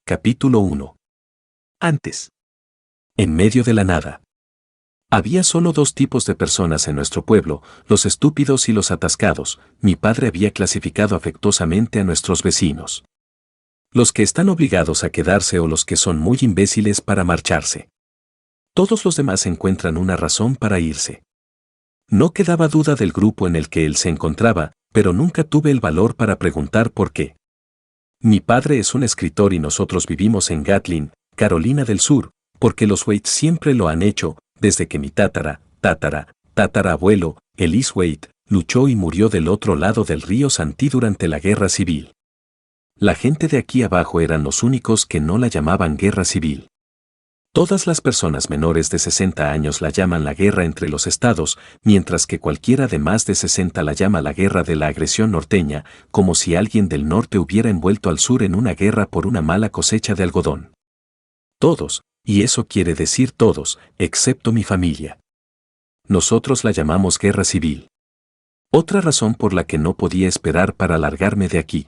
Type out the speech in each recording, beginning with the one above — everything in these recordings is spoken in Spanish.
Capítulo 1. Antes. En medio de la nada. Había solo dos tipos de personas en nuestro pueblo, los estúpidos y los atascados. Mi padre había clasificado afectuosamente a nuestros vecinos. Los que están obligados a quedarse o los que son muy imbéciles para marcharse. Todos los demás encuentran una razón para irse. No quedaba duda del grupo en el que él se encontraba, pero nunca tuve el valor para preguntar por qué. Mi padre es un escritor y nosotros vivimos en Gatlin, Carolina del Sur, porque los Waite siempre lo han hecho, desde que mi tatarabuelo, Ellis Waite, luchó y murió del otro lado del río Santee durante la Guerra Civil. La gente de aquí abajo eran los únicos que no la llamaban Guerra Civil. Todas las personas menores de 60 años la llaman la guerra entre los estados, mientras que cualquiera de más de 60 la llama la guerra de la agresión norteña, como si alguien del norte hubiera envuelto al sur en una guerra por una mala cosecha de algodón. Todos, y eso quiere decir todos, excepto mi familia. Nosotros la llamamos guerra civil. Otra razón por la que no podía esperar para largarme de aquí.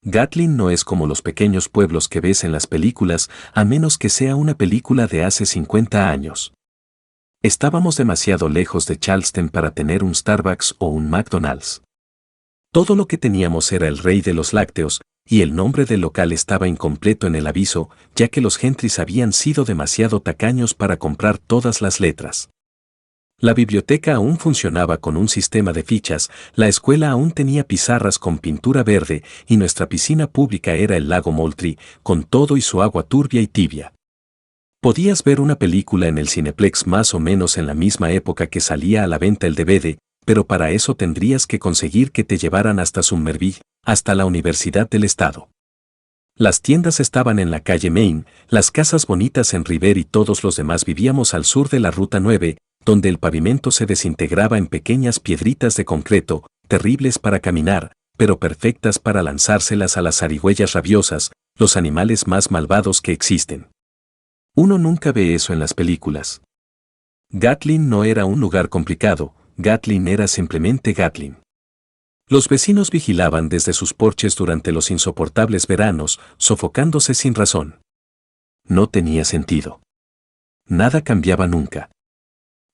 Gatlin no es como los pequeños pueblos que ves en las películas, a menos que sea una película de hace 50 años. Estábamos demasiado lejos de Charleston para tener un Starbucks o un McDonald's. Todo lo que teníamos era el rey de los lácteos, y el nombre del local estaba incompleto en el aviso, ya que los Gentrys habían sido demasiado tacaños para comprar todas las letras. La biblioteca aún funcionaba con un sistema de fichas, la escuela aún tenía pizarras con pintura verde y nuestra piscina pública era el lago Moultrie, con todo y su agua turbia y tibia. Podías ver una película en el Cineplex más o menos en la misma época que salía a la venta el DVD, pero para eso tendrías que conseguir que te llevaran hasta Somerville, hasta la Universidad del Estado. Las tiendas estaban en la calle Main, las casas bonitas en River y todos los demás vivíamos al sur de la Ruta 9, donde el pavimento se desintegraba en pequeñas piedritas de concreto, terribles para caminar, pero perfectas para lanzárselas a las zarigüeyas rabiosas, los animales más malvados que existen. Uno nunca ve eso en las películas. Gatlin no era un lugar complicado, Gatlin era simplemente Gatlin. Los vecinos vigilaban desde sus porches durante los insoportables veranos, sofocándose sin razón. No tenía sentido. Nada cambiaba nunca.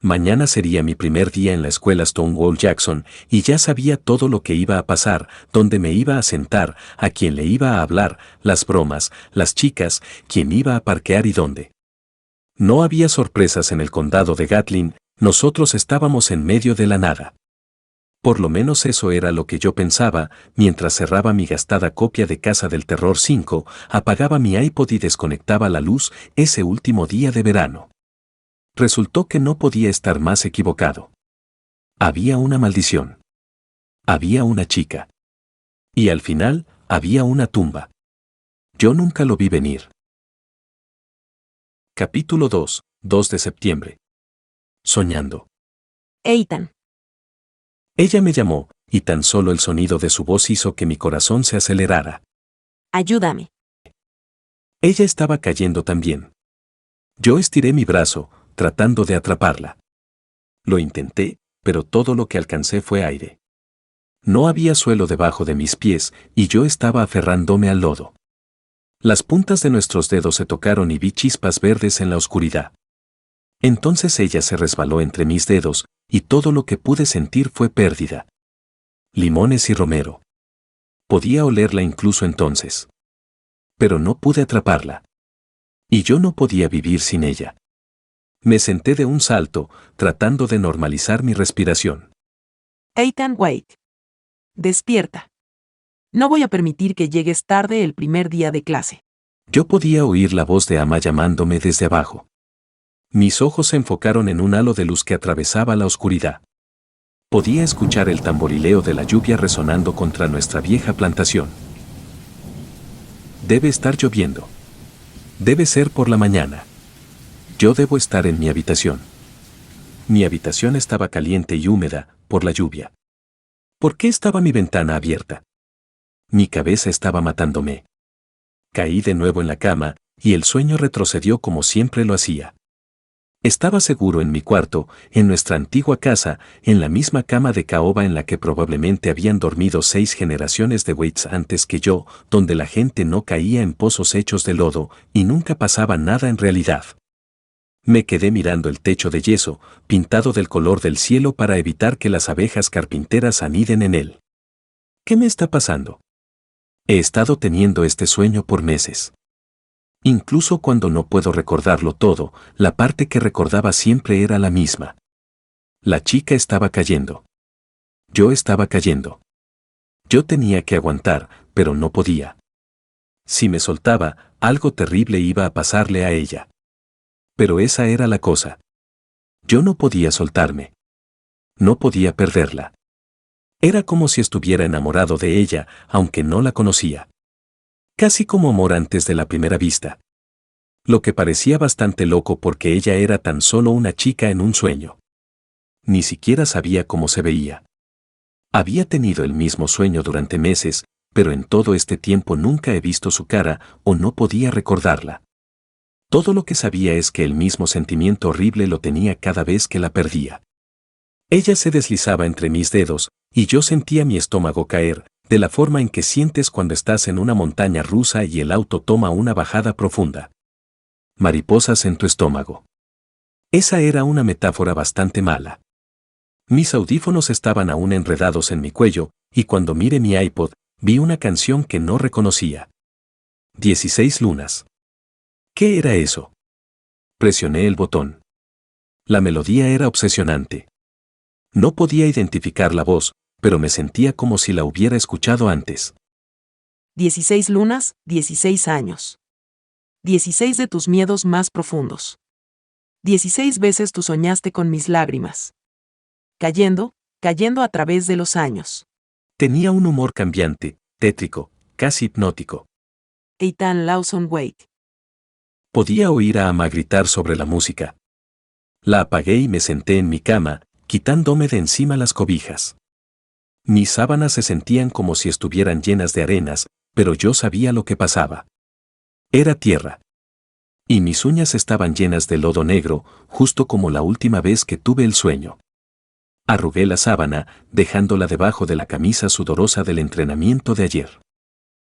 Mañana sería mi primer día en la escuela Stonewall Jackson y ya sabía todo lo que iba a pasar, dónde me iba a sentar, a quién le iba a hablar, las bromas, las chicas, quién iba a parquear y dónde. No había sorpresas en el condado de Gatlin, nosotros estábamos en medio de la nada. Por lo menos eso era lo que yo pensaba, mientras cerraba mi gastada copia de Casa del Terror 5, apagaba mi iPod y desconectaba la luz ese último día de verano. Resultó que no podía estar más equivocado. Había una maldición. Había una chica. Y al final, había una tumba. Yo nunca lo vi venir. Capítulo 2, 2 de septiembre. Soñando. Ethan. Ella me llamó, y tan solo el sonido de su voz hizo que mi corazón se acelerara. Ayúdame. Ella estaba cayendo también. Yo estiré mi brazo, tratando de atraparla. Lo intenté, pero todo lo que alcancé fue aire. No había suelo debajo de mis pies, y yo estaba aferrándome al lodo. Las puntas de nuestros dedos se tocaron y vi chispas verdes en la oscuridad. Entonces ella se resbaló entre mis dedos, y todo lo que pude sentir fue pérdida. Limones y romero. Podía olerla incluso entonces. Pero no pude atraparla. Y yo no podía vivir sin ella. Me senté de un salto, tratando de normalizar mi respiración. Ethan Waite. Despierta. No voy a permitir que llegues tarde el primer día de clase. Yo podía oír la voz de Ama llamándome desde abajo. Mis ojos se enfocaron en un halo de luz que atravesaba la oscuridad. Podía escuchar el tamborileo de la lluvia resonando contra nuestra vieja plantación. Debe estar lloviendo. Debe ser por la mañana. Yo debo estar en mi habitación. Mi habitación estaba caliente y húmeda, por la lluvia. ¿Por qué estaba mi ventana abierta? Mi cabeza estaba matándome. Caí de nuevo en la cama, y el sueño retrocedió como siempre lo hacía. Estaba seguro en mi cuarto, en nuestra antigua casa, en la misma cama de caoba en la que probablemente habían dormido 6 generaciones de Waits antes que yo, donde la gente no caía en pozos hechos de lodo, y nunca pasaba nada en realidad. Me quedé mirando el techo de yeso, pintado del color del cielo para evitar que las abejas carpinteras aniden en él. ¿Qué me está pasando? He estado teniendo este sueño por meses. Incluso cuando no puedo recordarlo todo, la parte que recordaba siempre era la misma. La chica estaba cayendo. Yo estaba cayendo. Yo tenía que aguantar, pero no podía. Si me soltaba, algo terrible iba a pasarle a ella. Pero esa era la cosa. Yo no podía soltarme. No podía perderla. Era como si estuviera enamorado de ella, aunque no la conocía. Casi como amor antes de la primera vista. Lo que parecía bastante loco porque ella era tan solo una chica en un sueño. Ni siquiera sabía cómo se veía. Había tenido el mismo sueño durante meses, pero en todo este tiempo nunca he visto su cara o no podía recordarla. Todo lo que sabía es que el mismo sentimiento horrible lo tenía cada vez que la perdía. Ella se deslizaba entre mis dedos, y yo sentía mi estómago caer, de la forma en que sientes cuando estás en una montaña rusa y el auto toma una bajada profunda. Mariposas en tu estómago. Esa era una metáfora bastante mala. Mis audífonos estaban aún enredados en mi cuello, y cuando miré mi iPod, vi una canción que no reconocía. 16 lunas. ¿Qué era eso? Presioné el botón. La melodía era obsesionante. No podía identificar la voz, pero me sentía como si la hubiera escuchado antes. 16 lunas, 16 años. 16 de tus miedos más profundos. 16 veces tú soñaste con mis lágrimas. Cayendo, cayendo a través de los años. Tenía un humor cambiante, tétrico, casi hipnótico. Ethan Lawson Wake. Podía oír a Ama gritar sobre la música. La apagué y me senté en mi cama, quitándome de encima las cobijas. Mis sábanas se sentían como si estuvieran llenas de arenas, pero yo sabía lo que pasaba. Era tierra. Y mis uñas estaban llenas de lodo negro, justo como la última vez que tuve el sueño. Arrugué la sábana, dejándola debajo de la camisa sudorosa del entrenamiento de ayer.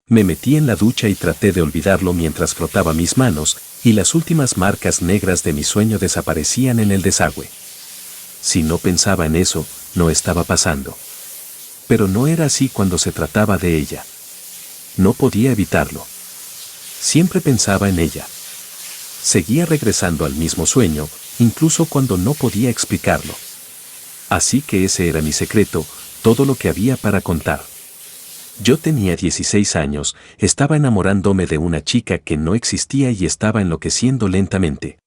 Me metí en la ducha y traté de olvidarlo mientras frotaba mis manos, y las últimas marcas negras de mi sueño desaparecían en el desagüe. Si no pensaba en eso, no estaba pasando. Pero no era así cuando se trataba de ella. No podía evitarlo. Siempre pensaba en ella. Seguía regresando al mismo sueño, incluso cuando no podía explicarlo. Así que ese era mi secreto, todo lo que había para contar. Yo tenía 16 años, estaba enamorándome de una chica que no existía y estaba enloqueciendo lentamente.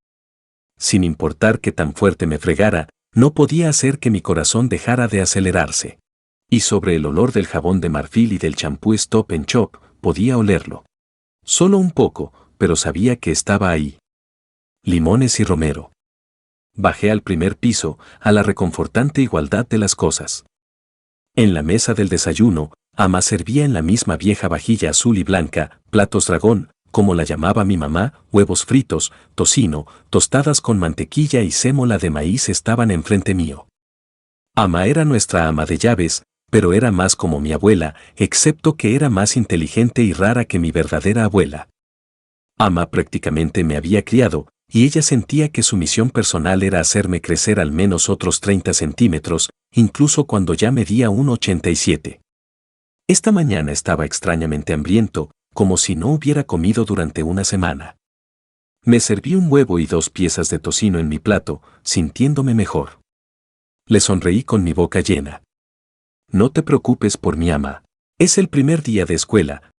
Sin importar qué tan fuerte me fregara, no podía hacer que mi corazón dejara de acelerarse. Y sobre el olor del jabón de marfil y del champú Stop and Shop, podía olerlo. Solo un poco, pero sabía que estaba ahí. Limones y romero. Bajé al primer piso, a la reconfortante igualdad de las cosas. En la mesa del desayuno, Ama servía en la misma vieja vajilla azul y blanca, platos dragón, como la llamaba mi mamá, huevos fritos, tocino, tostadas con mantequilla y sémola de maíz estaban enfrente mío. Ama era nuestra ama de llaves, pero era más como mi abuela, excepto que era más inteligente y rara que mi verdadera abuela. Ama prácticamente me había criado, y ella sentía que su misión personal era hacerme crecer al menos otros 30 centímetros, incluso cuando ya medía 1,87. Esta mañana estaba extrañamente hambriento, como si no hubiera comido durante una semana. Me serví un huevo y 2 piezas de tocino en mi plato, sintiéndome mejor. Le sonreí con mi boca llena. No te preocupes por mi ama. Es el primer día de escuela.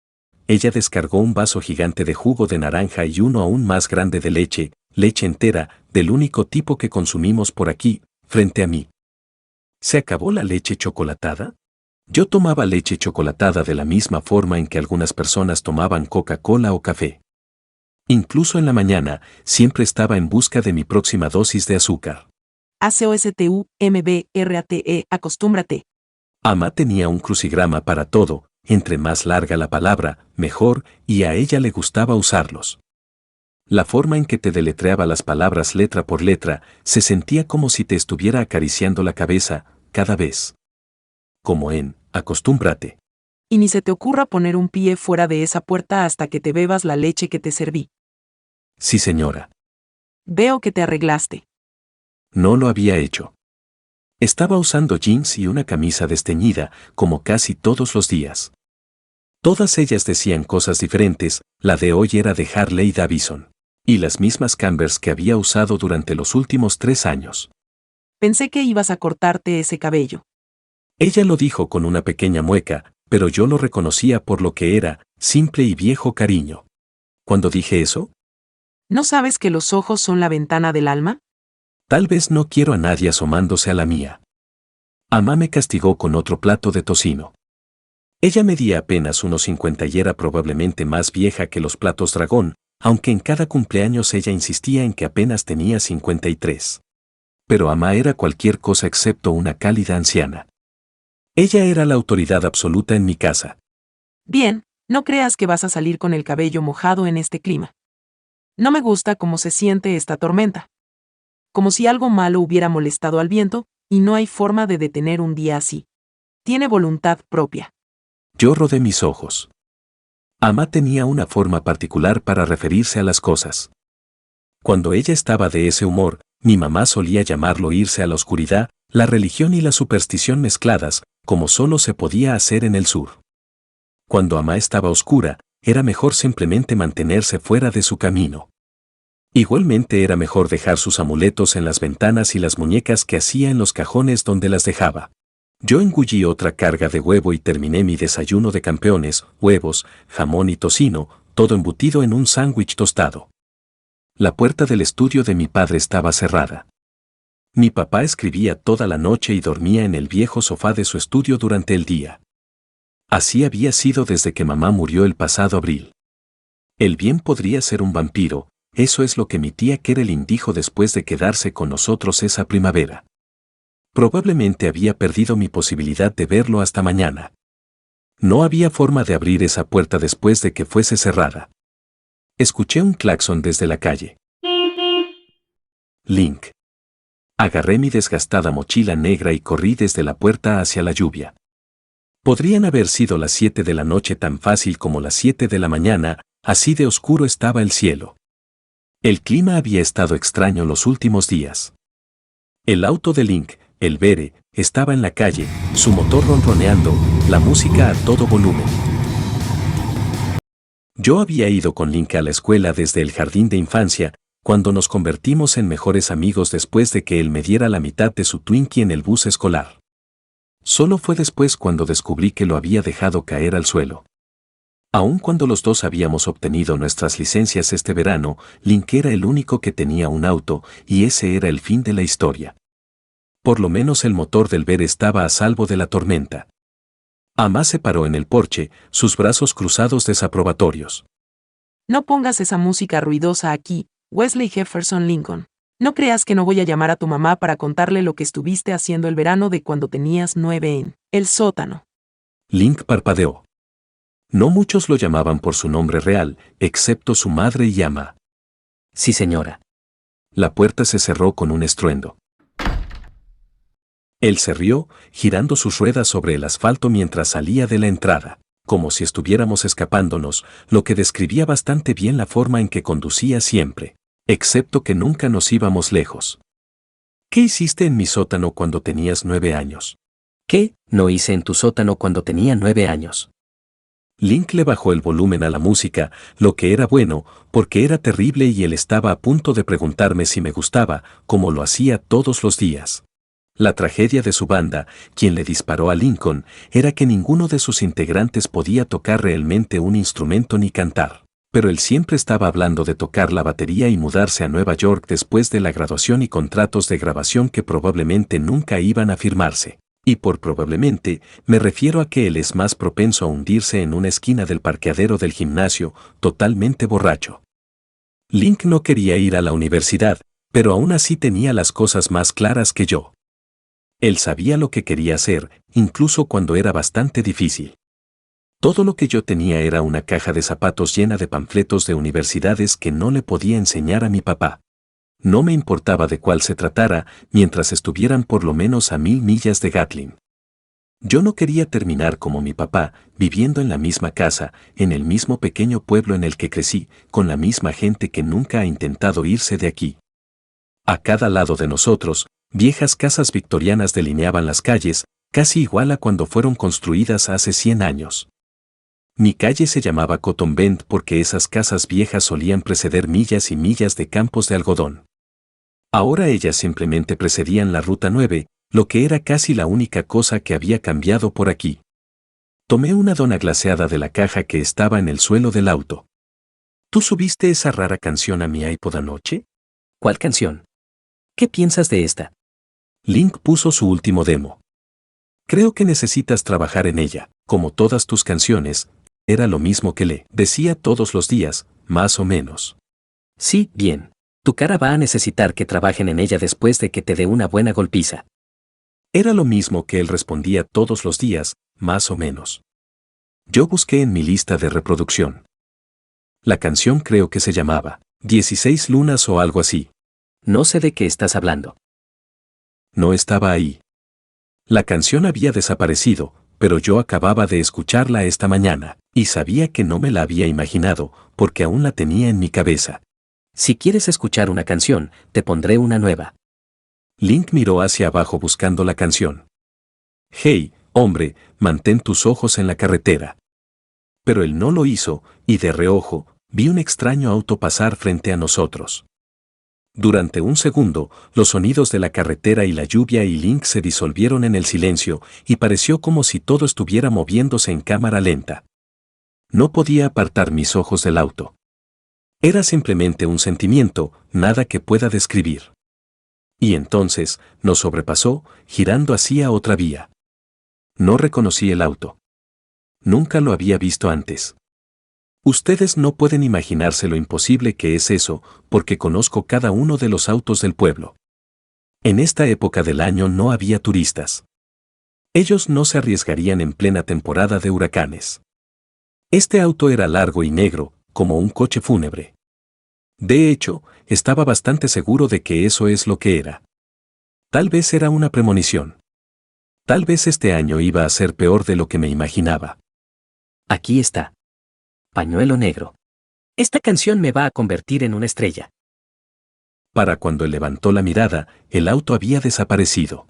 Ella descargó un vaso gigante de jugo de naranja y uno aún más grande de leche, leche entera, del único tipo que consumimos por aquí, frente a mí. ¿Se acabó la leche chocolatada? Yo tomaba leche chocolatada de la misma forma en que algunas personas tomaban Coca-Cola o café. Incluso en la mañana, siempre estaba en busca de mi próxima dosis de azúcar. ACOSTUMBRATE, acostúmbrate. Ama tenía un crucigrama para todo, entre más larga la palabra, mejor, y a ella le gustaba usarlos. La forma en que te deletreaba las palabras letra por letra se sentía como si te estuviera acariciando la cabeza, cada vez. Como en, acostúmbrate. Y ni se te ocurra poner un pie fuera de esa puerta hasta que te bebas la leche que te serví. Sí, señora. Veo que te arreglaste. No lo había hecho. Estaba usando jeans y una camisa desteñida, como casi todos los días. Todas ellas decían cosas diferentes, la de hoy era de Harley Davidson. Y las mismas Converse que había usado durante los últimos 3 años. Pensé que ibas a cortarte ese cabello. Ella lo dijo con una pequeña mueca, pero yo lo reconocía por lo que era, simple y viejo cariño. Cuando dije eso, ¿No sabes que los ojos son la ventana del alma? tal vez no quiero a nadie asomándose a la mía. Amá me castigó con otro plato de tocino. Ella medía apenas unos 50 y era probablemente más vieja que los platos dragón, aunque en cada cumpleaños ella insistía en que apenas tenía 53. Pero Amá era cualquier cosa excepto una cálida anciana. Ella era la autoridad absoluta en mi casa. Bien, no creas que vas a salir con el cabello mojado en este clima. No me gusta cómo se siente esta tormenta. Como si algo malo hubiera molestado al viento, y no hay forma de detener un día así. Tiene voluntad propia. Yo rodé mis ojos. Amá tenía una forma particular para referirse a las cosas. Cuando ella estaba de ese humor, mi mamá solía llamarlo irse a la oscuridad, la religión y la superstición mezcladas, como solo se podía hacer en el sur. Cuando Amá estaba oscura, era mejor simplemente mantenerse fuera de su camino. Igualmente era mejor dejar sus amuletos en las ventanas y las muñecas que hacía en los cajones donde las dejaba. Yo engullí otra carga de huevo y terminé mi desayuno de campeones, huevos, jamón y tocino, todo embutido en un sándwich tostado. La puerta del estudio de mi padre estaba cerrada. Mi papá escribía toda la noche y dormía en el viejo sofá de su estudio durante el día. Así había sido desde que mamá murió el pasado abril. El bien podría ser un vampiro, eso es lo que mi tía Kerelin dijo después de quedarse con nosotros esa primavera. Probablemente había perdido mi posibilidad de verlo hasta mañana. No había forma de abrir esa puerta después de que fuese cerrada. Escuché un claxon desde la calle. Link. Agarré mi desgastada mochila negra y corrí desde la puerta hacia la lluvia. Podrían haber sido las 7 de la noche tan fácil como las 7 de la mañana, así de oscuro estaba el cielo. El clima había estado extraño los últimos días. El auto de Link, el Bere, estaba en la calle, su motor ronroneando, la música a todo volumen. Yo había ido con Link a la escuela desde el jardín de infancia, cuando nos convertimos en mejores amigos después de que él me diera la mitad de su Twinkie en el bus escolar. Solo fue después cuando descubrí que lo había dejado caer al suelo. Aun cuando los dos habíamos obtenido nuestras licencias este verano, Link era el único que tenía un auto, y ese era el fin de la historia. Por lo menos el motor del Bere estaba a salvo de la tormenta. Amá se paró en el porche, sus brazos cruzados desaprobatorios. No pongas esa música ruidosa aquí, Wesley Jefferson Lincoln. No creas que no voy a llamar a tu mamá para contarle lo que estuviste haciendo el verano de cuando tenías 9 en el sótano. Link parpadeó. No muchos lo llamaban por su nombre real, excepto su madre y Amá. Sí, señora. La puerta se cerró con un estruendo. Él se rió, girando sus ruedas sobre el asfalto mientras salía de la entrada, como si estuviéramos escapándonos, lo que describía bastante bien la forma en que conducía siempre, excepto que nunca nos íbamos lejos. ¿Qué hiciste en mi sótano cuando tenías 9 años? ¿Qué no hice en tu sótano cuando tenía 9 años? Link le bajó el volumen a la música, lo que era bueno, porque era terrible y él estaba a punto de preguntarme si me gustaba, como lo hacía todos los días. La tragedia de su banda, quien le disparó a Lincoln, era que ninguno de sus integrantes podía tocar realmente un instrumento ni cantar. Pero él siempre estaba hablando de tocar la batería y mudarse a Nueva York después de la graduación y contratos de grabación que probablemente nunca iban a firmarse. Y por probablemente, me refiero a que él es más propenso a hundirse en una esquina del parqueadero del gimnasio, totalmente borracho. Link no quería ir a la universidad, pero aún así tenía las cosas más claras que yo. Él sabía lo que quería hacer, incluso cuando era bastante difícil. Todo lo que yo tenía era una caja de zapatos llena de panfletos de universidades que no le podía enseñar a mi papá. No me importaba de cuál se tratara, mientras estuvieran por lo menos a 1000 millas de Gatlin. Yo no quería terminar como mi papá, viviendo en la misma casa, en el mismo pequeño pueblo en el que crecí, con la misma gente que nunca ha intentado irse de aquí. A cada lado de nosotros, viejas casas victorianas delineaban las calles, casi igual a cuando fueron construidas hace 100 años. Mi calle se llamaba Cotton Bend porque esas casas viejas solían preceder millas y millas de campos de algodón. Ahora ellas simplemente precedían la Ruta 9, lo que era casi la única cosa que había cambiado por aquí. Tomé una dona glaseada de la caja que estaba en el suelo del auto. ¿Tú subiste esa rara canción a mi iPod anoche? ¿Cuál canción? ¿Qué piensas de esta? Link puso su último demo. Creo que necesitas trabajar en ella, como todas tus canciones. Era lo mismo que le decía todos los días, más o menos. Sí, bien. Tu cara va a necesitar que trabajen en ella después de que te dé una buena golpiza. Era lo mismo que él respondía todos los días, más o menos. Yo busqué en mi lista de reproducción. La canción creo que se llamaba 16 lunas o algo así. No sé de qué estás hablando. No estaba ahí. La canción había desaparecido, pero yo acababa de escucharla esta mañana, y sabía que no me la había imaginado, porque aún la tenía en mi cabeza. Si quieres escuchar una canción, te pondré una nueva. Link miró hacia abajo buscando la canción. Hey, hombre, mantén tus ojos en la carretera. Pero él no lo hizo, y de reojo, vi un extraño auto pasar frente a nosotros. Durante un segundo, los sonidos de la carretera y la lluvia y Link se disolvieron en el silencio, y pareció como si todo estuviera moviéndose en cámara lenta. No podía apartar mis ojos del auto. Era simplemente un sentimiento, nada que pueda describir. Y entonces, nos sobrepasó, girando hacia otra vía. No reconocí el auto. Nunca lo había visto antes. Ustedes no pueden imaginarse lo imposible que es eso, porque conozco cada uno de los autos del pueblo. En esta época del año no había turistas. Ellos no se arriesgarían en plena temporada de huracanes. Este auto era largo y negro, como un coche fúnebre. De hecho, estaba bastante seguro de que eso es lo que era. Tal vez era una premonición. Tal vez este año iba a ser peor de lo que me imaginaba. Aquí está. Pañuelo negro. Esta canción me va a convertir en una estrella. Para cuando él levantó la mirada, el auto había desaparecido.